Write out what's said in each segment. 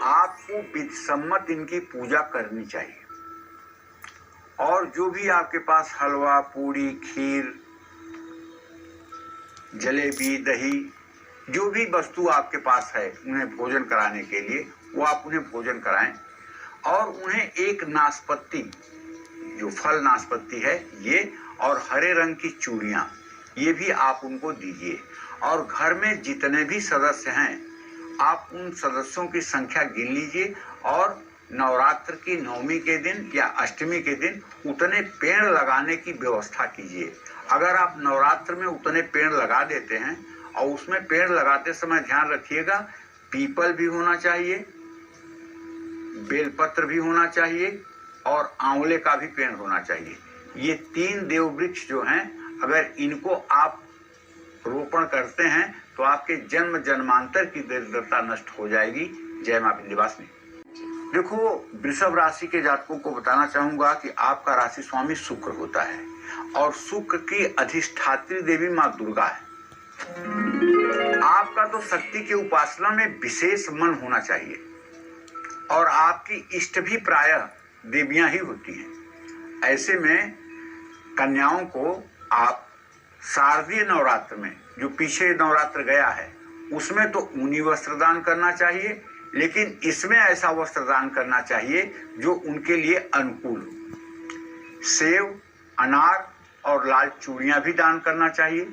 आपको विधिसम्मत इनकी पूजा करनी चाहिए। और जो भी आपके पास हलवा, पूड़ी, खीर, जलेबी, दही, जो भी वस्तु आपके पास है उन्हें भोजन कराने के लिए, वो आप उन्हें भोजन कराएं। और उन्हें एक नाशपत्ती, जो फल नाशपत्ती है ये, और हरे रंग की चूड़ियाँ, ये भी आप उनको दीजिए। और घर में जितने भी सदस्य हैं आप उन सदस्यों की संख्या गिन लीजिए और नवरात्र की नवमी के दिन या अष्टमी के दिन उतने पेड़ लगाने की व्यवस्था कीजिए। अगर आप नवरात्र में उतने पेड़ लगा देते हैं, और उसमें पेड़ लगाते समय ध्यान रखिएगा पीपल भी होना चाहिए, बेलपत्र भी होना चाहिए और आंवले का भी पेड़ होना चाहिए। ये 3 देव वृक्ष जो हैं, अगर इनको आप रोपण करते हैं तो आपके जन्म जन्मांतर की दरिद्रता नष्ट हो जाएगी। जय मां विंध्यवासिनी। देखो, वृषभ राशि के जातकों को बताना चाहूंगा कि आपका राशि स्वामी शुक्र होता है और शुक्र की अधिष्ठात्री देवी मां दुर्गा है। आपका तो शक्ति की उपासना में विशेष मन होना चाहिए और आपकी इष्ट भी प्रायः देवियां ही होती हैं। ऐसे में कन्याओं को आप शारदीय नवरात्र में, जो पीछे नवरात्र गया है, उसमें तो ऊनी वस्त्र दान करना चाहिए, लेकिन इसमें ऐसा वस्त्र दान करना चाहिए जो उनके लिए अनुकूल हो। सेव, अनार और लाल चूड़ियां भी दान करना चाहिए।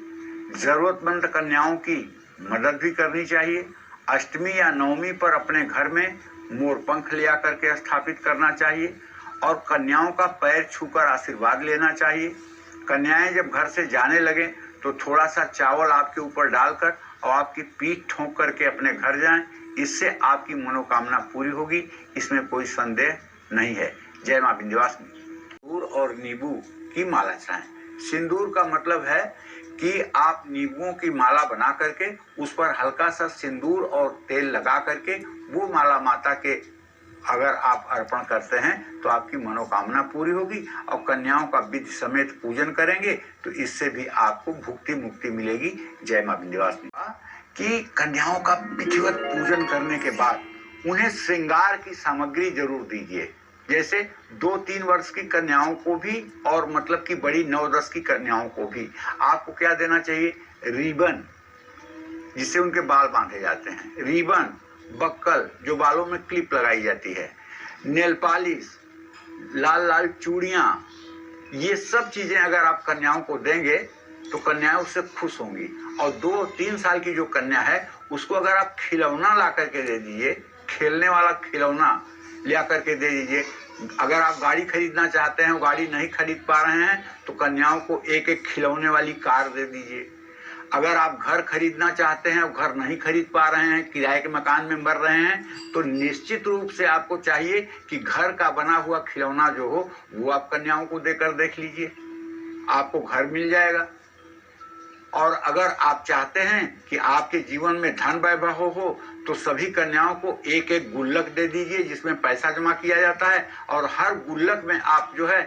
जरूरतमंद कन्याओं की मदद भी करनी चाहिए। अष्टमी या नवमी पर अपने घर में मोरपंख ले आकर के स्थापित करना चाहिए और कन्याओं का पैर छूकर आशीर्वाद लेना चाहिए। कन्याएं जब घर से जाने लगे तो थोड़ा सा चावल आपके ऊपर डालकर और आपकी पीठ ठोंक करके अपने घर जाएं। इससे आपकी मनोकामना पूरी होगी, इसमें कोई संदेह नहीं है। जय मां विंध्यवासिनी। सिंदूर और नींबू की माला चढ़ाएं। सिंदूर का मतलब है कि आप नींबुओं की माला बना करके उस पर हल्का सा सिंदूर और तेल लगा करके वो माला माता के अगर आप अर्पण करते हैं तो आपकी मनोकामना पूरी होगी। और कन्याओं का विधि समेत पूजन करेंगे तो इससे भी आपको भुक्ति मुक्ति मिलेगी। जय मां विंध्यवासिनी। कि कन्याओं का विधिवत पूजन करने के बाद उन्हें श्रृंगार की सामग्री जरूर दीजिए। जैसे 2-3 वर्ष की कन्याओं को भी और मतलब कि बड़ी 9-10 की कन्याओं को भी आपको क्या देना चाहिए? रिबन, जिससे उनके बाल बांधे जाते हैं, रिबन, बक्कल जो बालों में क्लिप लगाई जाती है, नेल पॉलिश, लाल लाल चूड़ियां, ये सब चीजें अगर आप कन्याओं को देंगे तो कन्याएं उससे खुश होंगी। और 2-3 साल की जो कन्या है उसको अगर आप खिलौना ला करके दे दीजिए, खेलने वाला खिलौना ले आकर के दे दीजिए। अगर आप गाड़ी खरीदना चाहते हैं, गाड़ी नहीं खरीद पा रहे हैं तो कन्याओं को एक खिलौने वाली कार दे दीजिए। अगर आप घर खरीदना चाहते हैं और घर नहीं खरीद पा रहे हैं, किराए के मकान में मर रहे हैं, तो निश्चित रूप से आपको चाहिए कि घर का बना हुआ खिलौना जो हो वो आप कन्याओं को देकर देख लीजिए, आपको घर मिल जाएगा। और अगर आप चाहते हैं कि आपके जीवन में धन वैभव हो तो सभी कन्याओं को एक गुल्लक दे दीजिए जिसमें पैसा जमा किया जाता है, और हर गुल्लक में आप जो है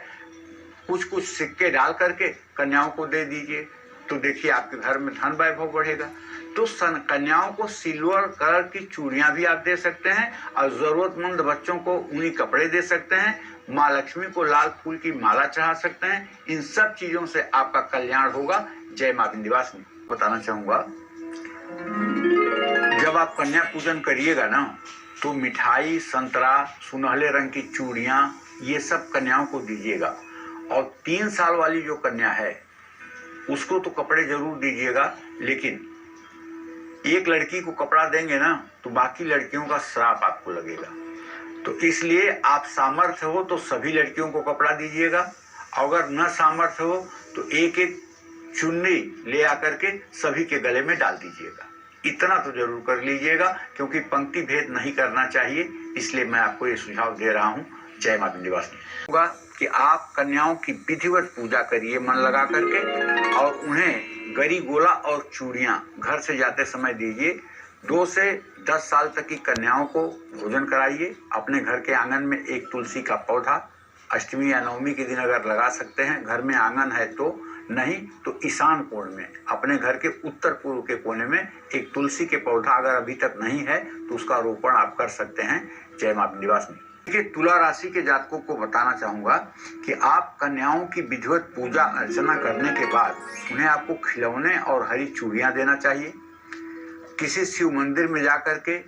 कुछ सिक्के डाल करके कन्याओं को दे दीजिए। तो देखिए आपके घर में धन वैभव बढ़ेगा। तो कन्याओं को सिल्वर कलर की चूड़ियां भी आप दे सकते हैं और जरूरतमंद बच्चों को ऊनी कपड़े दे सकते हैं। माँ लक्ष्मी को लाल फूल की माला चढ़ा सकते हैं। इन सब चीजों से आपका कल्याण होगा। जय मां विंध्यवासिनी। बताना चाहूंगा, जब आप कन्या पूजन करिएगा ना तो मिठाई, संतरा, सुनहले रंग की चूड़ियां, ये सब कन्याओं को दीजिएगा। और 3 साल वाली जो कन्या है उसको तो कपड़े जरूर दीजिएगा, लेकिन एक लड़की को कपड़ा देंगे ना तो बाकी लड़कियों का श्राप आपको लगेगा। तो इसलिए आप सामर्थ्य हो तो सभी लड़कियों को कपड़ा दीजिएगा, अगर न सामर्थ्य हो तो एक चुन्नी ले आकर के सभी के गले में डाल दीजिएगा। इतना तो जरूर कर लीजिएगा, क्योंकि पंक्ति भेद नहीं करना चाहिए, इसलिए मैं आपको ये सुझाव दे रहा हूँ। जय मां विंध्यवासिनी। होगा कि आप कन्याओं की विधिवत पूजा करिए मन लगा करके, और उन्हें गरी गोला और चूड़ियां घर से जाते समय दीजिए। 2 से 10 साल तक की कन्याओं को भोजन कराइए। अपने घर के आंगन में एक तुलसी का पौधा अष्टमी या नवमी के दिन अगर लगा सकते हैं, घर में आंगन है तो, नहीं तो ईशान कोण में अपने घर के उत्तर पूर्व के कोने में एक तुलसी के पौधा अगर अभी तक नहीं है तो उसका रोपण आप कर सकते हैं। जय मां विंध्यवासिनी। देखिए, तुला राशि के जातकों को बताना चाहूंगा कि आप कन्याओं की विधिवत पूजा अर्चना करने के बाद उन्हें आपको खिलौने और हरी चूड़ियां देना चाहिए। किसी शिव मंदिर में जाकर के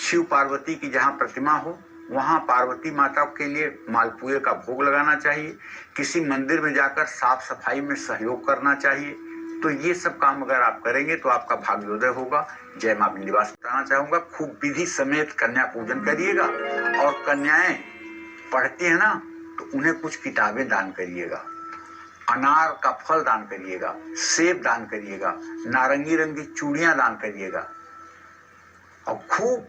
शिव पार्वती की जहां प्रतिमा हो वहां पार्वती माता के लिए मालपुए का भोग लगाना चाहिए। किसी मंदिर में जाकर साफ सफाई में सहयोग करना चाहिए। तो ये सब काम अगर आप करेंगे तो आपका भाग्योदय होगा। जय मां विंध्यवासिनी। बताना चाहूंगा, खूब विधि समेत कन्या पूजन करिएगा और कन्याएं पढ़ती है ना तो उन्हें कुछ किताबें दान करिएगा, अनार का फल दान करिएगा, सेब दान करिएगा, नारंगी रंग की चूड़ियां दान करिएगा और खूब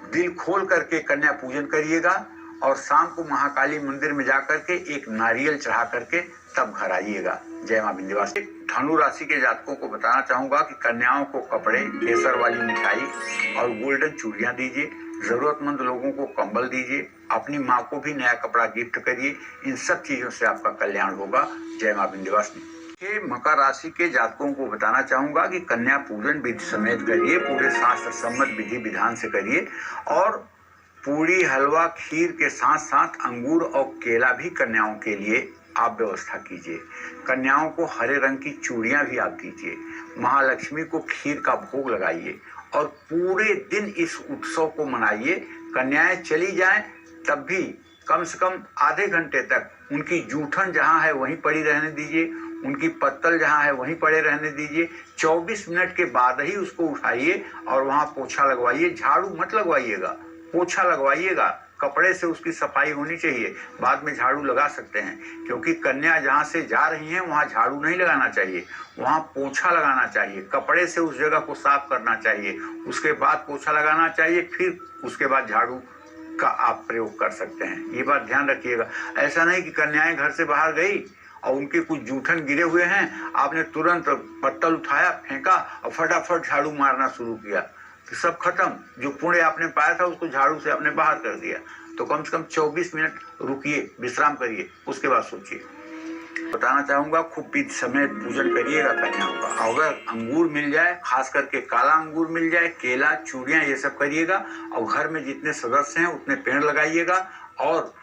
दिल खोल करके कन्या पूजन करिएगा। और शाम को महाकाली मंदिर में जाकर के एक नारियल चढ़ा करके तब घर आइएगा। जय मां विंध्यवासिनी। धनु राशि के जातकों को बताना चाहूंगा कि कन्याओं को कपड़े, केसर वाली मिठाई और गोल्डन चूड़ियां दीजिए। जरूरतमंद लोगों को कंबल दीजिए। अपनी माँ को भी नया कपड़ा गिफ्ट करिए। इन सब चीजों से आपका कल्याण होगा। जय मां विंध्यवासिनी। मकर राशि के जातकों को बताना चाहूंगा कि कन्या पूजन विधि समेत करिए, पूरे शास्त्र सम्मत विधि विधान से करिए और पूरी, हलवा, खीर के साथ साथ अंगूर और केला भी कन्याओं के लिए आप व्यवस्था कीजिए। कन्याओं को हरे रंग की चूड़ियां भी आप दीजिए। महालक्ष्मी को खीर का भोग लगाइए और पूरे दिन इस उत्सव को मनाइए। कन्याएं चली जाएं तब भी कम से कम आधे घंटे तक उनकी जूठन जहां है वहीं पड़ी रहने दीजिए, उनकी पत्तल जहां है वहीं पड़े रहने दीजिए। 24 मिनट के बाद ही उसको उठाइए और वहां पोछा लगवाइए। झाड़ू मत लगवाइएगा, पोछा लगवाइएगा। कपड़े से उसकी सफाई होनी चाहिए, बाद में झाड़ू लगा सकते हैं। क्योंकि कन्या जहां से जा रही हैं वहां झाड़ू नहीं लगाना चाहिए, वहां पोछा लगाना चाहिए। कपड़े से उस जगह को साफ करना चाहिए, उसके बाद पोछा लगाना चाहिए, फिर उसके बाद झाड़ू का आप प्रयोग कर सकते हैं। ये बात ध्यान रखिएगा। ऐसा नहीं कि कन्याएं घर से बाहर गई और उनके कुछ जूठन गिरे हुए हैं, आपने तुरंत पत्तल उठाया, फेंका और फटाफट झाड़ू मारना शुरू किया तो सब खत्म। जो पुण्य आपने पाया था उसको झाड़ू से आपने बाहर कर दिया। तो कम से कम 24 मिनट रुकिए, विश्राम करिए, उसके बाद सोचिए। बताना चाहूंगा, खूब विधि समेत पूजन करिएगा कन्याओं का। अगर अंगूर मिल जाए, खास करके काला अंगूर मिल जाए, केला, चूड़ियां, ये सब करिएगा और घर में जितने सदस्य हैं उतने पेड़ लगाइएगा। और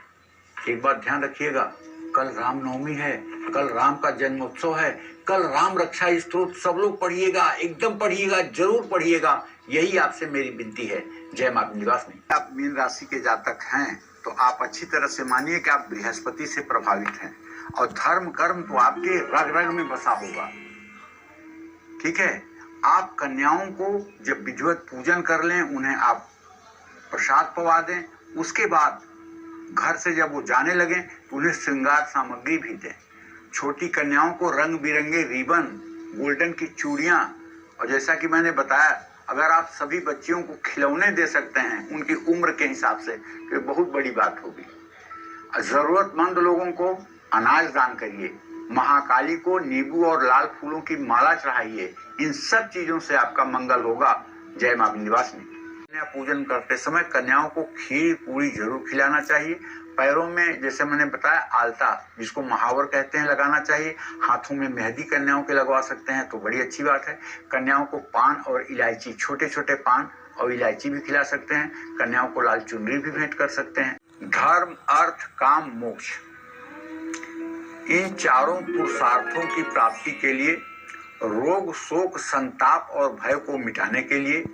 एक बात ध्यान रखिएगा, कल रामनवमी है, कल राम का जन्मोत्सव है, कल राम रक्षा स्तोत्र सब लोग पढ़िएगा, एकदम पढ़िएगा, जरूर पढ़िएगा। यही आपसे मेरी विनती है। जय मां विंध्यवासिनी। आप मीन राशि के जातक हैं तो आप अच्छी तरह से मानिए कि आप बृहस्पति से प्रभावित हैं और धर्म कर्म तो आपके रग रग में बसा होगा। ठीक है, आप कन्याओं को जब विधिवत पूजन कर लें, उन्हें आप प्रसाद पवा दें, उसके बाद घर से जब वो जाने लगे तो उन्हें श्रृंगार सामग्री भी दें। छोटी कन्याओं को रंग बिरंगे रिबन, गोल्डन की चूड़ियां और जैसा कि मैंने बताया, अगर आप सभी बच्चियों को खिलौने दे सकते हैं उनकी उम्र के हिसाब से तो ये बहुत बड़ी बात होगी। जरूरतमंद लोगों को अनाज दान करिए। महाकाली को नींबू और लाल फूलों की माला चढ़ाइए। इन सब चीजों से आपका मंगल होगा। जय मां विंध्यवासिनी। कन्या पूजन करते समय कन्याओं को खीर पूरी जरूर खिलाना चाहिए। पैरों में, जैसे मैंने बताया, आलता, जिसको महावर कहते हैं, लगाना चाहिए। हाथों में मेहंदी कन्याओं के लगवा सकते हैं तो बड़ी अच्छी बात है। कन्याओं को पान और इलायची, छोटे छोटे पान और इलायची भी खिला सकते हैं। कन्याओं को लाल चुनरी भी भेंट कर सकते हैं। धर्म, अर्थ, काम, मोक्ष, इन चारों पुरुषार्थों की प्राप्ति के लिए, रोग, शोक, संताप और भय को मिटाने के लिए,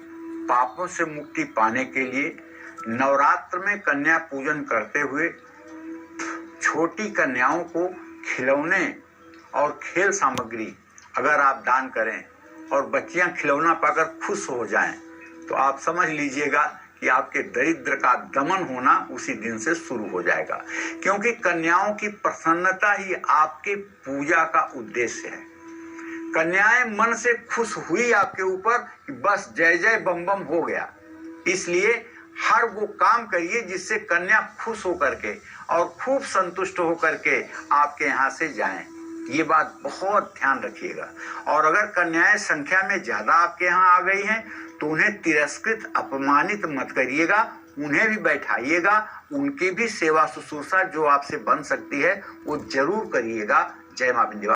पापों से मुक्ति पाने के लिए नवरात्र में कन्या पूजन करते हुए छोटी कन्याओं को खिलौने और खेल सामग्री अगर आप दान करें और बच्चियां खिलौना पाकर खुश हो जाएं तो आप समझ लीजिएगा कि आपके दरिद्र का दमन होना उसी दिन से शुरू हो जाएगा। क्योंकि कन्याओं की प्रसन्नता ही आपके पूजा का उद्देश्य है। कन्याएं मन से खुश हुई आपके ऊपर कि बस जय जय बम बम हो गया। इसलिए हर वो काम करिए जिससे कन्या खुश होकर के और खूब संतुष्ट होकर के आपके यहाँ से जाएं। ये बात बहुत ध्यान रखिएगा। और अगर कन्याएं संख्या में ज्यादा आपके यहाँ आ गई हैं तो उन्हें तिरस्कृत, अपमानित मत करिएगा, उन्हें भी बैठाइएगा, उनकी भी सेवा शुश्रूषा जो आपसे बन सकती है वो जरूर करिएगा। जय मां विंध्यवासिनी।